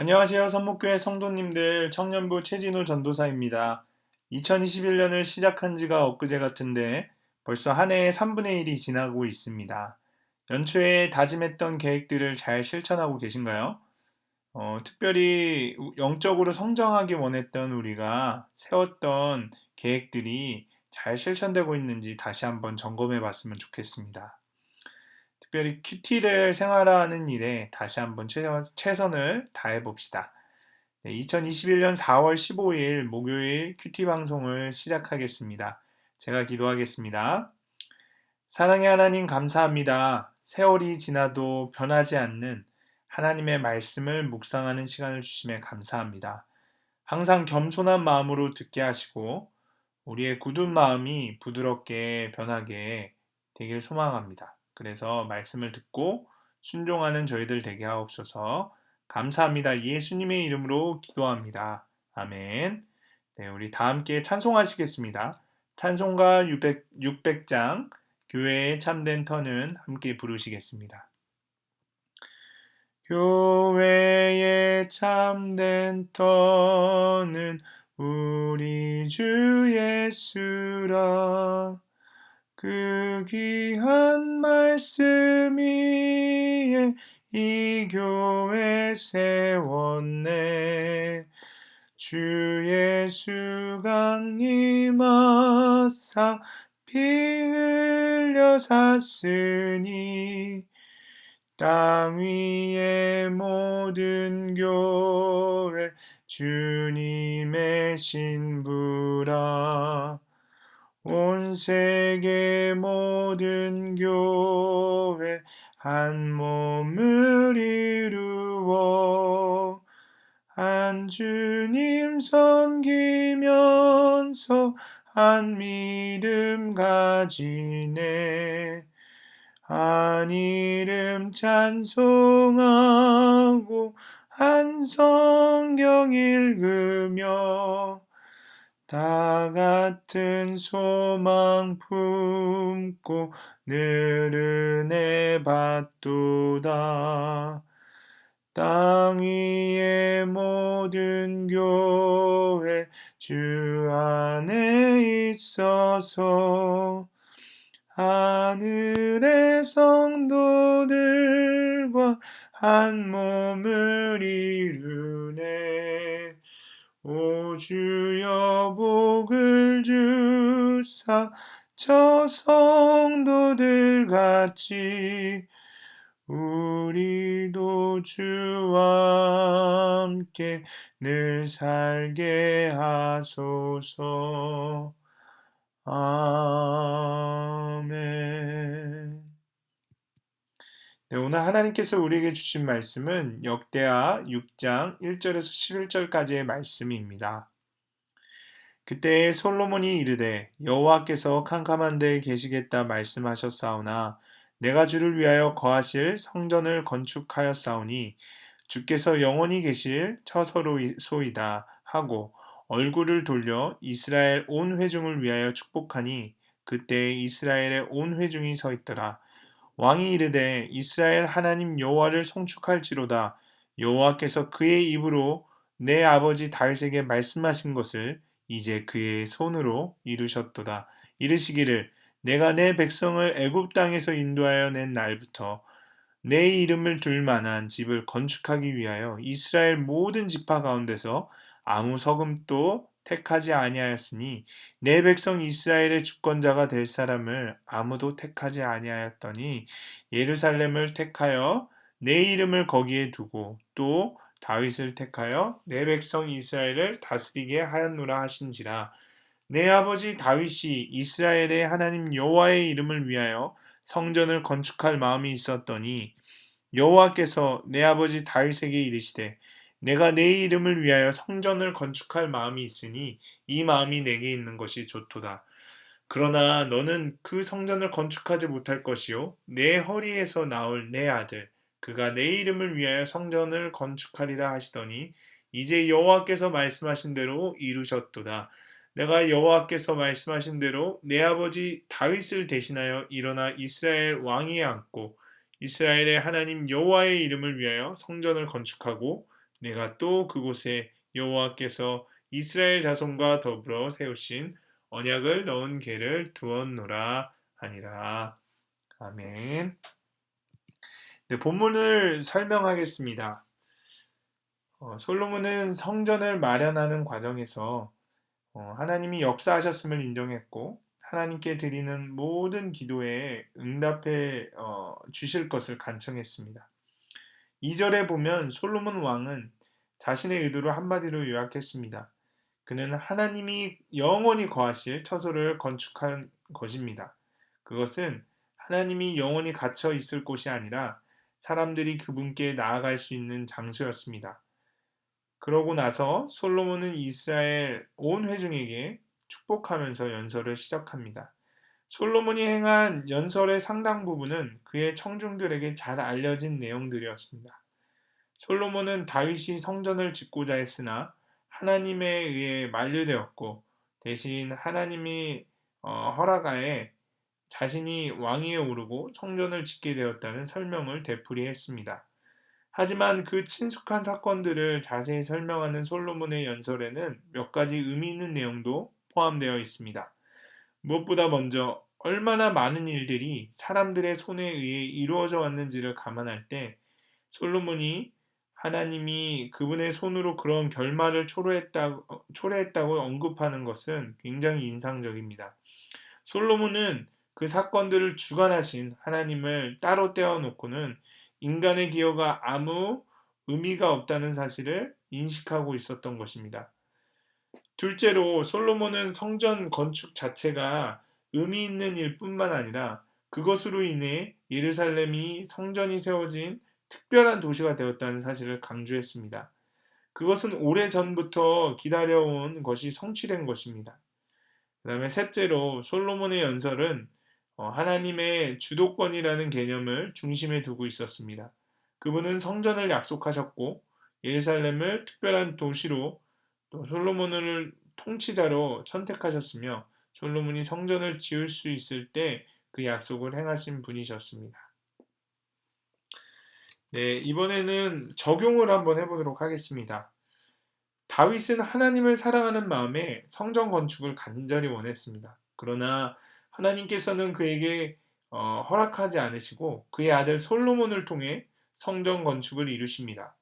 안녕하세요. 선목교회 성도님들, 청년부 최진우 전도사입니다. 2021년을 시작한 지가 엊그제 같은데 벌써 한 해의 3분의 1이 지나고 있습니다. 연초에 다짐했던 계획들을 잘 실천하고 계신가요? 특별히 영적으로 성장하기 원했던 우리가 세웠던 계획들이 잘 실천되고 있는지 다시 한번 점검해 봤으면 좋겠습니다. 특별히 큐티를 생활화하는 일에 다시 한번 최선을 다해 봅시다. 2021년 4월 15일 목요일 큐티 방송을 시작하겠습니다. 제가 기도하겠습니다. 사랑의 하나님 감사합니다. 세월이 지나도 변하지 않는 하나님의 말씀을 묵상하는 시간을 주심에 감사합니다. 항상 겸손한 마음으로 듣게 하시고 우리의 굳은 마음이 부드럽게 변하게 되길 소망합니다. 그래서 말씀을 듣고 순종하는 저희들 되게 하옵소서. 감사합니다. 예수님의 이름으로 기도합니다. 아멘. 네, 우리 다 함께 찬송하시겠습니다. 찬송가 600장 교회의 참된 터는 함께 부르시겠습니다. 교회의 참된 터는 우리 주 예수라. 그 귀한 말씀 위에 이 교회 세웠네. 주 예수 강림하사 피 흘려 샀으니 땅 위의 모든 교회 주님의 신부라. 온 세계 모든 교회 한 몸을 이루어 한 주님 섬기면서 한 믿음 가지네. 한 이름 찬송하고 한 성경 읽으며 다 같은 소망 품고 늘 은혜 받도다. 땅 위의 모든 교회 주 안에 있어서 하늘의 성도들과 한 몸을 이루네. 오 주여 복을 주사 저 성도들 같이 우리도 주와 함께 늘 살게 하소서. 아멘. 네, 오늘 하나님께서 우리에게 주신 말씀은 역대하 6장 1절에서 11절까지의 말씀입니다. 그때 솔로몬이 이르되 여호와께서 캄캄한 데에 계시겠다 말씀하셨사오나 내가 주를 위하여 거하실 성전을 건축하였사오니 주께서 영원히 계실 처소이다 하고 얼굴을 돌려 이스라엘 온 회중을 위하여 축복하니 그때 이스라엘의 온 회중이 서 있더라. 왕이 이르되 이스라엘 하나님 여호와를 송축할지로다. 여호와께서 그의 입으로 내 아버지 다윗에게 말씀하신 것을 이제 그의 손으로 이루셨도다. 이르시기를 내가 내 백성을 애굽 땅에서 인도하여 낸 날부터 내 이름을 둘 만한 집을 건축하기 위하여 이스라엘 모든 지파 가운데서 아무 서금도 택하지 아니하였으니 내 백성 이스라엘의 주권자가 될 사람을 아무도 택하지 아니하였더니 예루살렘을 택하여 내 이름을 거기에 두고 또 다윗을 택하여 내 백성 이스라엘을 다스리게 하였노라 하신지라. 내 아버지 다윗이 이스라엘의 하나님 여호와의 이름을 위하여 성전을 건축할 마음이 있었더니 여호와께서 내 아버지 다윗에게 이르시되 내가 내 이름을 위하여 성전을 건축할 마음이 있으니 이 마음이 내게 있는 것이 좋도다. 그러나 너는 그 성전을 건축하지 못할 것이요 내 허리에서 나올 내 아들 그가 내 이름을 위하여 성전을 건축하리라 하시더니 이제 여호와께서 말씀하신 대로 이루셨도다. 내가 여호와께서 말씀하신 대로 내 아버지 다윗을 대신하여 일어나 이스라엘 왕위에 앉고 이스라엘의 하나님 여호와의 이름을 위하여 성전을 건축하고 내가 또 그곳에 여호와께서 이스라엘 자손과 더불어 세우신 언약을 넣은 궤를 두었노라 하니라. 아멘. 네, 본문을 설명하겠습니다. 솔로몬은 성전을 마련하는 과정에서 하나님이 역사하셨음을 인정했고 하나님께 드리는 모든 기도에 응답해 주실 것을 간청했습니다. 2절에 보면 솔로몬 왕은 자신의 의도를 한마디로 요약했습니다. 그는 하나님이 영원히 거하실 처소를 건축한 것입니다. 그것은 하나님이 영원히 갇혀 있을 곳이 아니라 사람들이 그분께 나아갈 수 있는 장소였습니다. 그러고 나서 솔로몬은 이스라엘 온 회중에게 축복하면서 연설을 시작합니다. 솔로몬이 행한 연설의 상당 부분은 그의 청중들에게 잘 알려진 내용들이었습니다. 솔로몬은 다윗이 성전을 짓고자 했으나 하나님에 의해 만류되었고 대신 하나님이 허락하에 자신이 왕위에 오르고 성전을 짓게 되었다는 설명을 되풀이했습니다. 하지만 그 친숙한 사건들을 자세히 설명하는 솔로몬의 연설에는 몇 가지 의미 있는 내용도 포함되어 있습니다. 무엇보다 먼저 얼마나 많은 일들이 사람들의 손에 의해 이루어져 왔는지를 감안할 때 솔로몬이 하나님이 그분의 손으로 그런 결말을 초래했다고 언급하는 것은 굉장히 인상적입니다. 솔로몬은 그 사건들을 주관하신 하나님을 따로 떼어놓고는 인간의 기여가 아무 의미가 없다는 사실을 인식하고 있었던 것입니다. 둘째로 솔로몬은 성전 건축 자체가 의미 있는 일뿐만 아니라 그것으로 인해 예루살렘이 성전이 세워진 특별한 도시가 되었다는 사실을 강조했습니다. 그것은 오래전부터 기다려온 것이 성취된 것입니다. 그 다음에 셋째로 솔로몬의 연설은 하나님의 주도권이라는 개념을 중심에 두고 있었습니다. 그분은 성전을 약속하셨고 예루살렘을 특별한 도시로 또 솔로몬을 통치자로 선택하셨으며 솔로몬이 성전을 지을 수 있을 때 그 약속을 행하신 분이셨습니다. 네, 이번에는 적용을 한번 해보도록 하겠습니다. 다윗은 하나님을 사랑하는 마음에 성전 건축을 간절히 원했습니다. 그러나 하나님께서는 그에게 허락하지 않으시고 그의 아들 솔로몬을 통해 성전 건축을 이루십니다.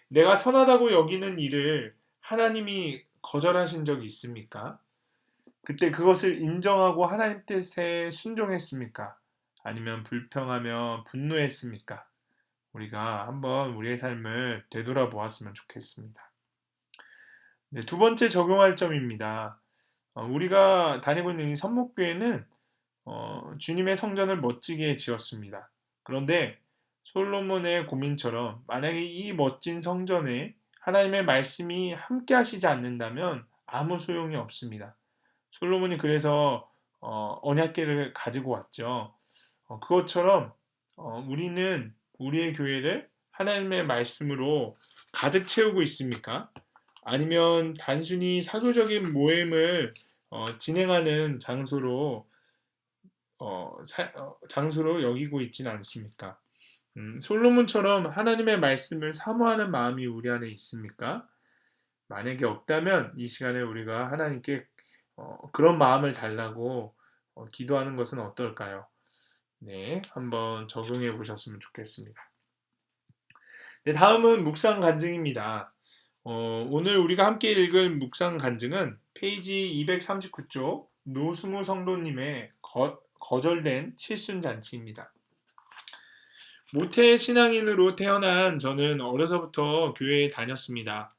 내가 선하다고 여기는 일을 하나님이 거절하신 적이 있습니까? 그때 그것을 인정하고 하나님 뜻에 순종했습니까? 아니면 불평하며 분노했습니까? 우리가 한번 우리의 삶을 되돌아보았으면 좋겠습니다. 네, 두 번째 적용할 점입니다. 우리가 다니고 있는 이 선목교회는 주님의 성전을 멋지게 지었습니다. 그런데 솔로몬의 고민처럼 만약에 이 멋진 성전에 하나님의 말씀이 함께 하시지 않는다면 아무 소용이 없습니다. 솔로몬이 그래서 언약궤를 가지고 왔죠. 그것처럼 우리는 우리의 교회를 하나님의 말씀으로 가득 채우고 있습니까? 아니면 단순히 사교적인 모임을 진행하는 장소로 여기고 있지는 않습니까? 솔로몬처럼 하나님의 말씀을 사모하는 마음이 우리 안에 있습니까? 만약에 없다면 이 시간에 우리가 하나님께 그런 마음을 달라고 기도하는 것은 어떨까요? 네, 한번 적용해 보셨으면 좋겠습니다. 네, 다음은 묵상 간증입니다. 오늘 우리가 함께 읽을 묵상 간증은 페이지 239쪽 노승우 성도님의 거절된 칠순잔치입니다. 모태 신앙인으로 태어난 저는 어려서부터 교회에 다녔습니다.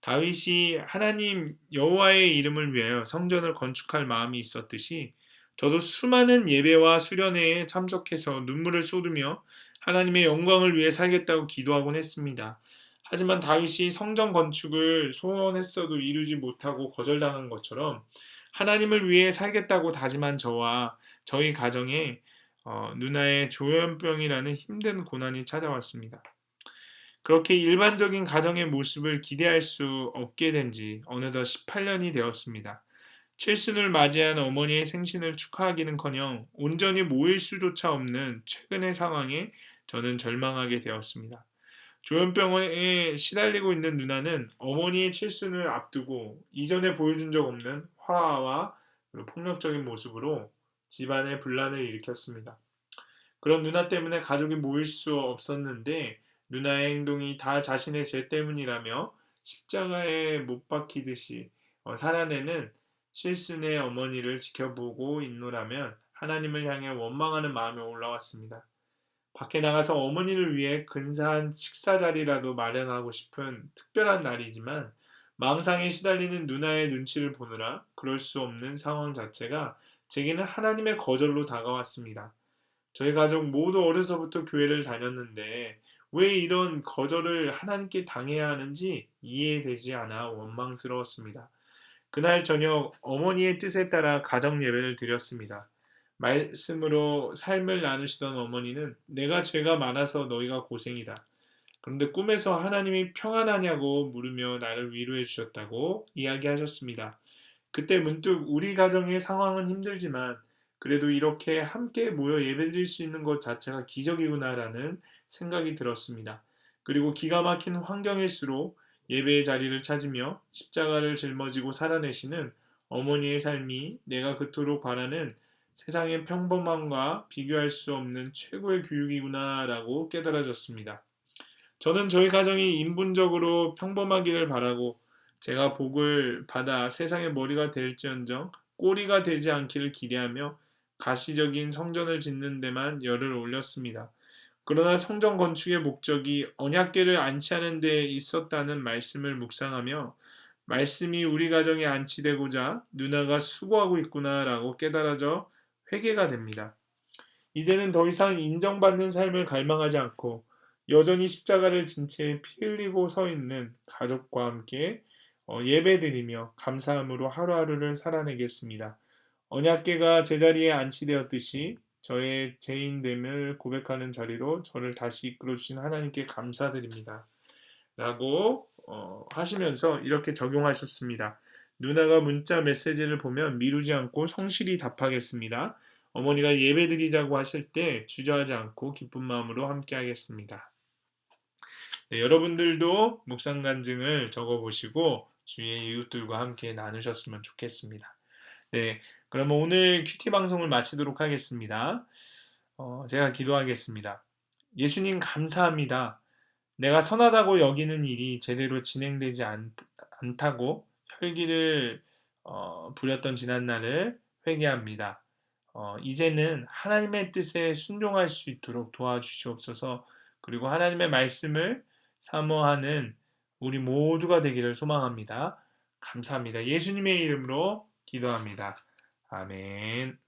다윗이 하나님 여호와의 이름을 위하여 성전을 건축할 마음이 있었듯이 저도 수많은 예배와 수련회에 참석해서 눈물을 쏟으며 하나님의 영광을 위해 살겠다고 기도하곤 했습니다. 하지만 다윗이 성전 건축을 소원했어도 이루지 못하고 거절당한 것처럼 하나님을 위해 살겠다고 다짐한 저와 저희 가정에 누나의 조현병이라는 힘든 고난이 찾아왔습니다. 그렇게 일반적인 가정의 모습을 기대할 수 없게 된 지 어느덧 18년이 되었습니다. 칠순을 맞이한 어머니의 생신을 축하하기는커녕 온전히 모일 수조차 없는 최근의 상황에 저는 절망하게 되었습니다. 조현병에 시달리고 있는 누나는 어머니의 칠순을 앞두고 이전에 보여준 적 없는 화와 폭력적인 모습으로 집안에 분란을 일으켰습니다. 그런 누나 때문에 가족이 모일 수 없었는데 누나의 행동이 다 자신의 죄 때문이라며 십자가에 못 박히듯이 살아내는 실순의 어머니를 지켜보고 있노라면 하나님을 향해 원망하는 마음이 올라왔습니다. 밖에 나가서 어머니를 위해 근사한 식사 자리라도 마련하고 싶은 특별한 날이지만 망상에 시달리는 누나의 눈치를 보느라 그럴 수 없는 상황 자체가 제게는 하나님의 거절로 다가왔습니다. 저희 가족 모두 어려서부터 교회를 다녔는데 왜 이런 거절을 하나님께 당해야 하는지 이해되지 않아 원망스러웠습니다. 그날 저녁 어머니의 뜻에 따라 가정 예배를 드렸습니다. 말씀으로 삶을 나누시던 어머니는 내가 죄가 많아서 너희가 고생이다. 그런데 꿈에서 하나님이 평안하냐고 물으며 나를 위로해 주셨다고 이야기하셨습니다. 그때 문득 우리 가정의 상황은 힘들지만 그래도 이렇게 함께 모여 예배드릴 수 있는 것 자체가 기적이구나라는 생각이 들었습니다. 그리고 기가 막힌 환경일수록 예배의 자리를 찾으며 십자가를 짊어지고 살아내시는 어머니의 삶이 내가 그토록 바라는 세상의 평범함과 비교할 수 없는 최고의 교육이구나라고 깨달아졌습니다. 저는 저희 가정이 인본적으로 평범하기를 바라고 제가 복을 받아 세상의 머리가 될지언정 꼬리가 되지 않기를 기대하며 가시적인 성전을 짓는 데만 열을 올렸습니다. 그러나 성전 건축의 목적이 언약궤를 안치하는 데 있었다는 말씀을 묵상하며 말씀이 우리 가정에 안치되고자 누나가 수고하고 있구나라고 깨달아져 회개가 됩니다. 이제는 더 이상 인정받는 삶을 갈망하지 않고 여전히 십자가를 진 채 피 흘리고 서 있는 가족과 함께 예배드리며 감사함으로 하루하루를 살아내겠습니다. 언약궤가 제자리에 안치되었듯이 저의 죄인됨을 고백하는 자리로 저를 다시 이끌어 주신 하나님께 감사드립니다. 라고 하시면서 이렇게 적용하셨습니다. 누나가 문자 메시지를 보면 미루지 않고 성실히 답하겠습니다. 어머니가 예배드리자고 하실 때 주저하지 않고 기쁜 마음으로 함께 하겠습니다. 네, 여러분들도 묵상 간증을 적어보시고 주위의 이웃들과 함께 나누셨으면 좋겠습니다. 네, 그러면 오늘 큐티 방송을 마치도록 하겠습니다. 제가 기도하겠습니다. 예수님 감사합니다. 내가 선하다고 여기는 일이 제대로 진행되지 않다고 혈기를 부렸던 지난날을 회개합니다. 이제는 하나님의 뜻에 순종할 수 있도록 도와주시옵소서. 그리고 하나님의 말씀을 사모하는 우리 모두가 되기를 소망합니다. 감사합니다. 예수님의 이름으로 기도합니다. 아멘.